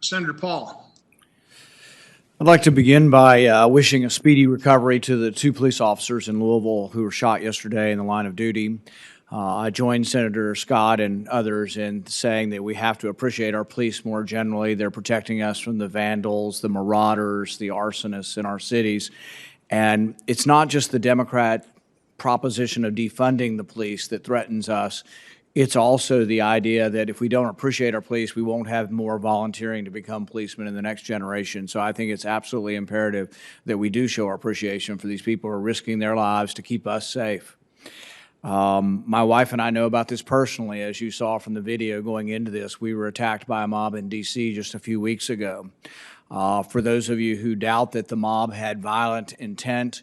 Senator Paul. I'd like to begin by wishing a speedy recovery to the two police officers in Louisville who were shot yesterday in the line of duty. I join Senator Scott and others in saying that we have to appreciate our police more generally. They're protecting us from the vandals, the marauders, the arsonists in our cities. And it's not just the Democrat proposition of defunding the police that threatens us. It's also the idea that if we don't appreciate our police, we won't have more volunteering to become policemen in the next generation. So I think it's absolutely imperative that we do show our appreciation for these people who are risking their lives to keep us safe. My wife and I know about this personally. As you saw from the video going into this, we were attacked by a mob in D.C. just a few weeks ago. For those of you who doubt that the mob had violent intent,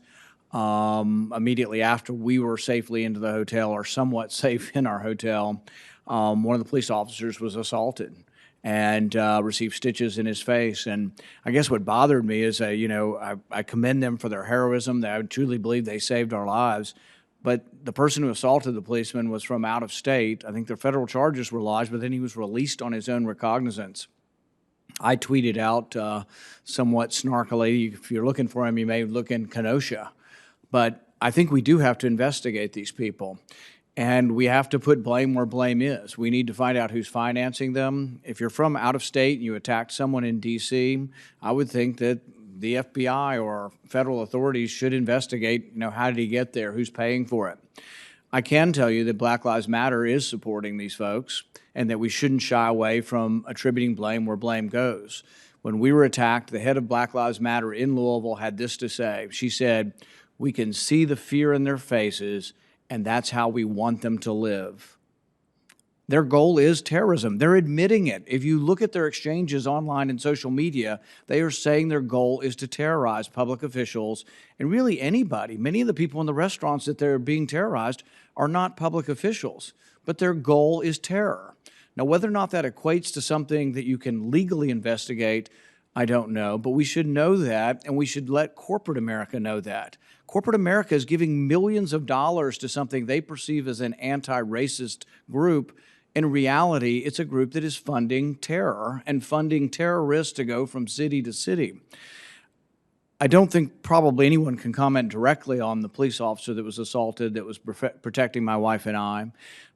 immediately after we were safely into the hotel, or somewhat safe in our hotel, one of the police officers was assaulted and received stitches in his face. And I guess what bothered me is, I commend them for their heroism. I truly believe they saved our lives. But the person who assaulted the policeman was from out of state. I think the federal charges were lodged, but then he was released on his own recognizance. I tweeted out somewhat snarkily, if you're looking for him, you may look in Kenosha. But I think we do have to investigate these people. And we have to put blame where blame is. We need to find out who's financing them. If you're from out of state and you attacked someone in D.C., I would think that the FBI or federal authorities should investigate, how did he get there, who's paying for it. I can tell you that Black Lives Matter is supporting these folks and that we shouldn't shy away from attributing blame where blame goes. When we were attacked, the head of Black Lives Matter in Louisville had this to say. She said, "We can see the fear in their faces, and that's how we want them to live." Their goal is terrorism. They're admitting it. If you look at their exchanges online and social media, they are saying their goal is to terrorize public officials and really anybody. Many of the people in the restaurants that they're being terrorized are not public officials, but their goal is terror. Now, whether or not that equates to something that you can legally investigate, I don't know, but we should know that, and we should let corporate America know that. Corporate America is giving millions of dollars to something they perceive as an anti-racist group. In reality, it's a group that is funding terror and funding terrorists to go from city to city. I don't think probably anyone can comment directly on the police officer that was assaulted that was protecting my wife and I.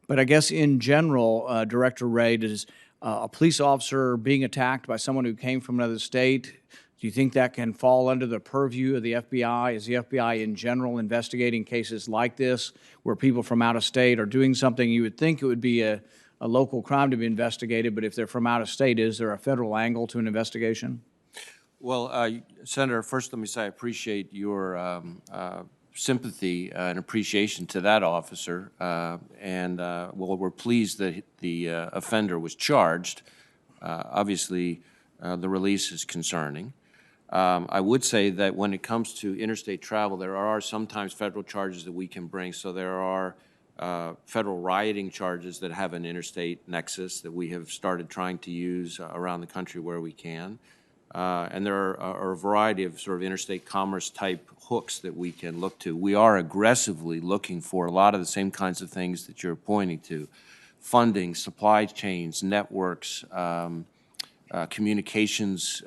But I guess in general, Director Ray, does a police officer being attacked by someone who came from another state, do you think that can fall under the purview of the FBI? Is the FBI in general investigating cases like this where people from out of state are doing something you would think it would be a local crime to be investigated, but if they're from out of state, is there a federal angle to an investigation? Well, Senator, first let me say I appreciate your sympathy and appreciation to that officer, well, we're pleased that the offender was charged. Obviously, the release is concerning. I would say that when it comes to interstate travel, there are sometimes federal charges that we can bring, so there are federal rioting charges that have an interstate nexus that we have started trying to use around the country where we can. And there are a variety of sort of interstate commerce type hooks that we can look to. We are aggressively looking for a lot of the same kinds of things that you're pointing to: funding, supply chains, networks, communications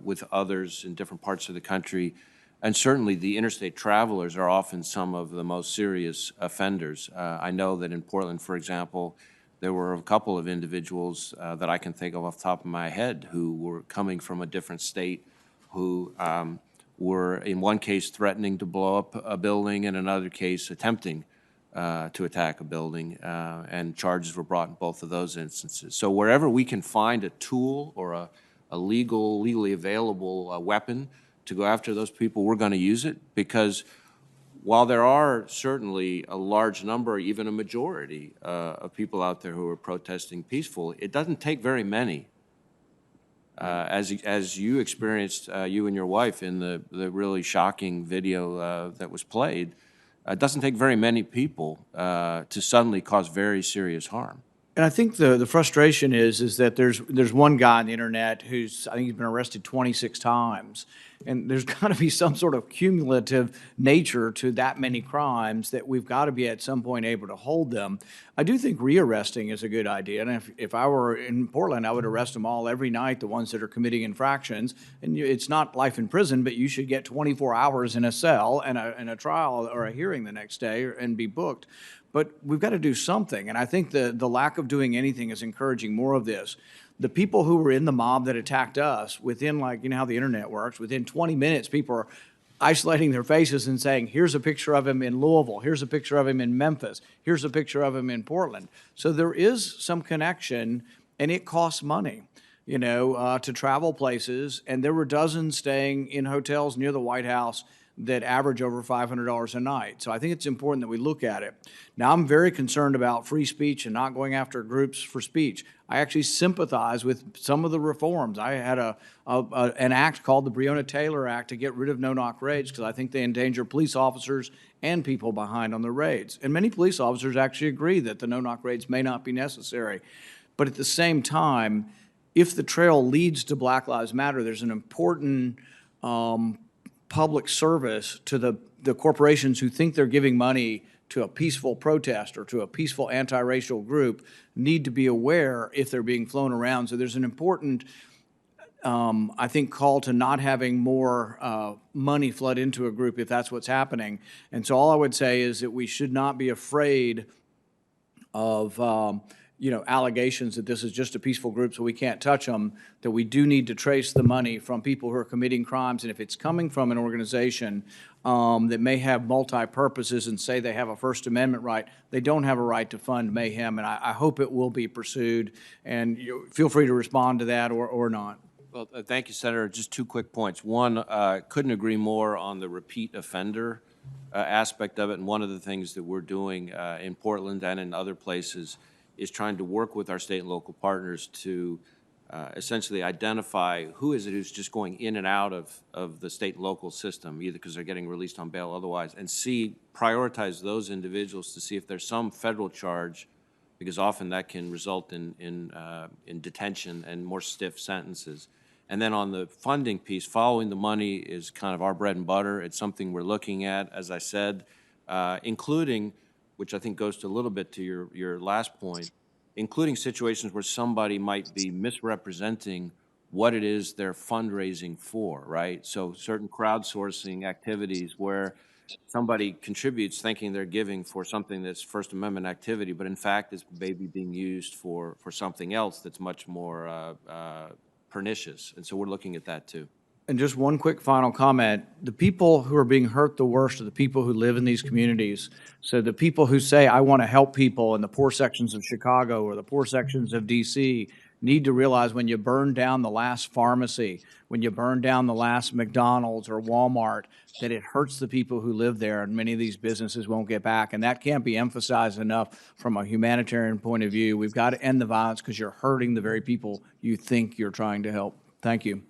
with others in different parts of the country. And certainly the interstate travelers are often some of the most serious offenders. I know that in Portland, for example, there were a couple of individuals that I can think of off the top of my head who were coming from a different state, who were in one case threatening to blow up a building, in another case attempting to attack a building, and charges were brought in both of those instances. So wherever we can find a tool or a legally available weapon to go after those people, we're going to use it, because while there are certainly a large number, even a majority of people out there who are protesting peacefully, it doesn't take very many. As you experienced, you and your wife, in the really shocking video that was played, it doesn't take very many people to suddenly cause very serious harm. And I think the frustration is that there's one guy on the internet who's, I think he's been arrested 26 times. And there's got to be some sort of cumulative nature to that many crimes that we've got to be at some point able to hold them. I do think rearresting is a good idea. And if I were in Portland, I would arrest them all every night, the ones that are committing infractions. And it's not life in prison, but you should get 24 hours in a cell and a trial or a hearing the next day and be booked. But we've got to do something. And I think the lack of doing anything is encouraging more of this. The people who were in the mob that attacked us, within, like, you know how the internet works, within 20 minutes, people are isolating their faces and saying, here's a picture of him in Louisville, here's a picture of him in Memphis, here's a picture of him in Portland. So there is some connection, and it costs money, to travel places. And there were dozens staying in hotels near the White House that average over $500 a night. So I think it's important that we look at it. Now, I'm very concerned about free speech and not going after groups for speech. I actually sympathize with some of the reforms. I had an act called the Breonna Taylor Act to get rid of no-knock raids because I think they endanger police officers and people behind on the raids. And many police officers actually agree that the no-knock raids may not be necessary. But at the same time, if the trail leads to Black Lives Matter, there's an important public service to the corporations who think they're giving money to a peaceful protest or to a peaceful anti-racial group need to be aware if they're being flown around. So there's an important, I think, call to not having more money flood into a group if that's what's happening. And so all I would say is that we should not be afraid of allegations that this is just a peaceful group so we can't touch them, that we do need to trace the money from people who are committing crimes. And if it's coming from an organization that may have multi-purposes and say they have a First Amendment right, they don't have a right to fund mayhem. And I hope it will be pursued. And feel free to respond to that or not. Well, thank you, Senator. Just two quick points. One, couldn't agree more on the repeat offender aspect of it. And one of the things that we're doing in Portland and in other places is trying to work with our state and local partners to essentially identify who is it who's just going in and out of the state and local system, either because they're getting released on bail otherwise, and prioritize those individuals to see if there's some federal charge, because often that can result in detention and more stiff sentences. And then on the funding piece, following the money is kind of our bread and butter. It's something we're looking at, as I said, including, which I think goes to a little bit to your last point, including situations where somebody might be misrepresenting what it is they're fundraising for, right? So certain crowdsourcing activities where somebody contributes thinking they're giving for something that's First Amendment activity, but in fact is maybe being used for something else that's much more pernicious. And so we're looking at that too. And just one quick final comment. The people who are being hurt the worst are the people who live in these communities. So the people who say, I want to help people in the poor sections of Chicago or the poor sections of DC need to realize when you burn down the last pharmacy, when you burn down the last McDonald's or Walmart, that it hurts the people who live there, and many of these businesses won't get back. And that can't be emphasized enough from a humanitarian point of view. We've got to end the violence because you're hurting the very people you think you're trying to help. Thank you.